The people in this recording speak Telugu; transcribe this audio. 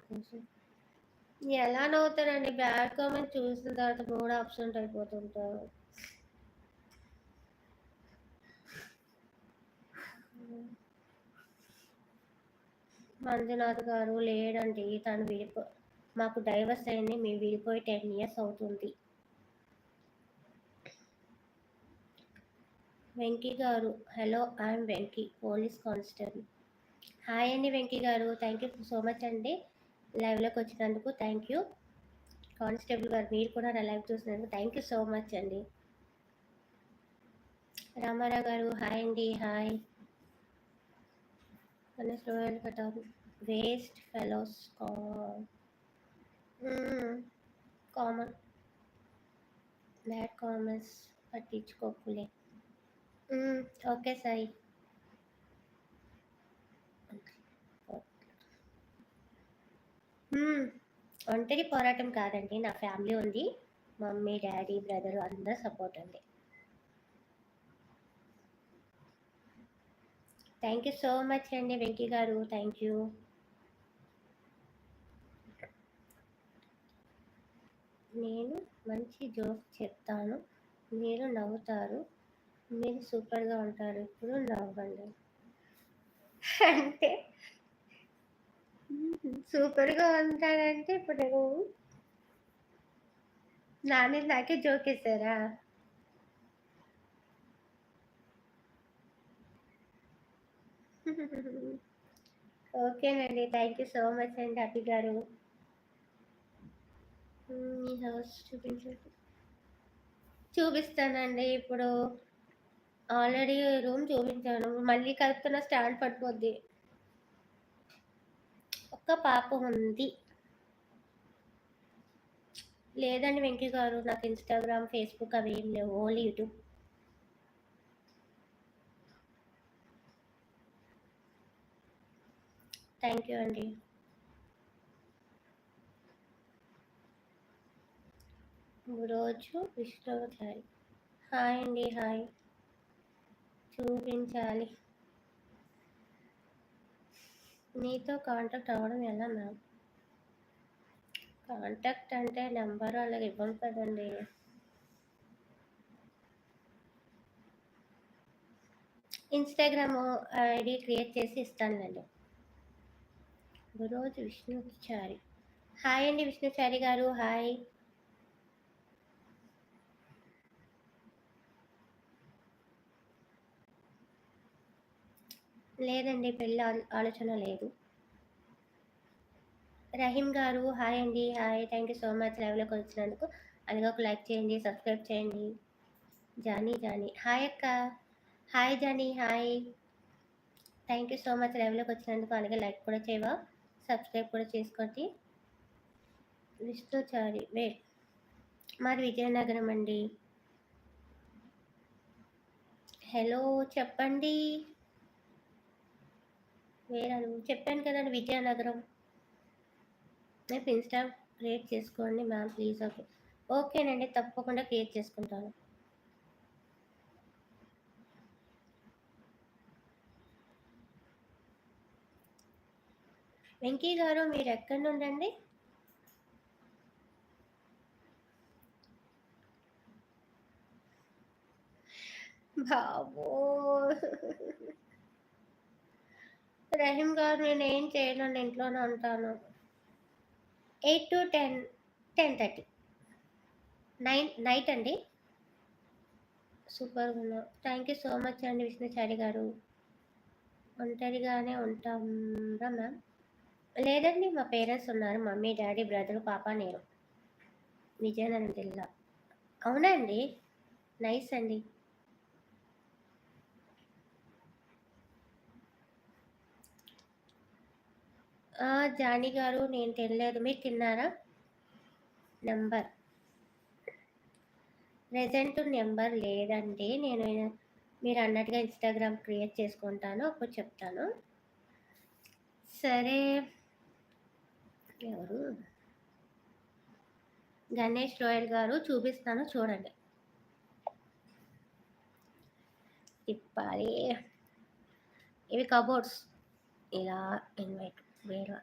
కోసం. ఎలా నవ్వుతారండి? బ్యాడ్ కామెంట్ చూసిన తర్వాత మూడ్ అబ్సెంట్ అయిపోతుంటారు. మంజునాథ్ గారు లేడండి. తను మాకు డైవర్స్ అయింది. మేము విడిపోయి 10 ఇయర్స్ అవుతుంది. వెంకీ గారు, hello I'm Venky, police constable. Hi అండి వెంకీ గారు, థ్యాంక్ యూ సో మచ్ అండి లైవ్లోకి వచ్చినందుకు. థ్యాంక్ యూ కానిస్టేబుల్ గారు, మీరు కూడా నా లైవ్ చూసినందుకు థ్యాంక్ యూ సో మచ్ అండి. రామారావు గారు హాయ్ అండి. Hi. Waste fellows common bad comments పట్టించుకోకులే. ఓకే సాయి. ఒంటరి పోరాటం కాదండి, నా ఫ్యామిలీ ఉంది. మమ్మీ, డాడీ, బ్రదరు అందరూ సపోర్ట్ అండి. థ్యాంక్ యూ సో మచ్ అండి వెంకీ గారు, థ్యాంక్ యూ. నేను మంచి జోక్ చెప్తాను, మీరు నవ్వుతారు. మీరు సూపర్గా ఉంటారు, ఇప్పుడు నవ్వండి. అంటే సూపర్గా ఉంటానంటే ఇప్పుడు నాకే జోక్ వేసారా? ఓకేనండి, థ్యాంక్ యూ సో మచ్ అండి హ్యాపీ గారు. మీ హౌస్ చూపిస్తానండి. ఇప్పుడు ఆల్రెడీ రూమ్ చూపించాను, మళ్ళీ కలుపుతున్న స్టాండ్ పడిపోద్ది. ఒక్క పాప ఉంది. లేదండి వెంకీ గారు, నాకు ఇన్స్టాగ్రామ్, ఫేస్బుక్ అవి ఏం లేవు, ఓన్లీ యూట్యూబ్. థ్యాంక్ యూ అండి. రోజు విష్ణుచారి హాయ్ అండి. హాయ్. చూపించాలి. నీతో కాంటాక్ట్ అవ్వడం ఎలా మ్యామ్? కాంటాక్ట్ అంటే నెంబర్ అలాగే ఇవ్వం కదండి. ఇన్స్టాగ్రామ్ ఐడి క్రియేట్ చేసి ఇస్తానండి. రోజు విష్ణుచారి హాయ్ అండి విష్ణుచారి గారు, హాయ్. లేదండి, పెళ్ళి ఆలోచన లేదు. రహీం గారు హాయ్ అండి. Hi, thank you so much లైవ్లోకి వచ్చినందుకు. అలాగే ఒక లైక్ చేయండి, సబ్స్క్రైబ్ చేయండి. జానీ హాయ్ అక్క. Hi Jani, hi. Thank you so much లైవ్లోకి వచ్చినందుకు. అలాగే లైక్ కూడా చేయవా, సబ్స్క్రైబ్ కూడా చేసుకోండి. విష్ణుచారి మాది విజయనగరం అండి. హలో చెప్పండి. చెప్పాను కదండి విజయనగరం. రేపు ఇన్స్టా క్రియేట్ చేసుకోండి మ్యామ్ ప్లీజ్. ఓకేనండి, తప్పకుండా క్రియేట్ చేసుకుంటాను. వెంకీ గారు, మీరు ఎక్కడి నుండండి? బాబో రహీం గారు, నేను ఏం చేయను, ఇంట్లోనే ఉంటాను. 8 to 10, 10:30 నైట్ అండి. సూపర్గా ఉన్నా. థ్యాంక్ యూ సో మచ్ అండి విష్ణుచారి గారు. ఒంటరిగానే ఉంటారా మ్యామ్? లేదండి, మా పేరెంట్స్ ఉన్నారు, మమ్మీ, డాడీ, బ్రదరు, పాప, నేను. విజయనగరం జిల్లా. అవునా అండి, నైస్ అండి. జానీ గారు, నేను తినలేదు, మీరు తిన్నారా? నెంబర్ ప్రెజెంట్ నెంబర్ లేదండి, నేను మీరు అన్నట్టుగా ఇన్స్టాగ్రామ్ క్రియేట్ చేసుకుంటాను, అప్పుడు చెప్తాను. సరే. ఎవరు? గణేష్ రాయల్ గారు, చూపిస్తాను చూడండి. తిప్పాలి. ఇవి కబోర్డ్స్, ఇలా ఇన్వైట్ వేరే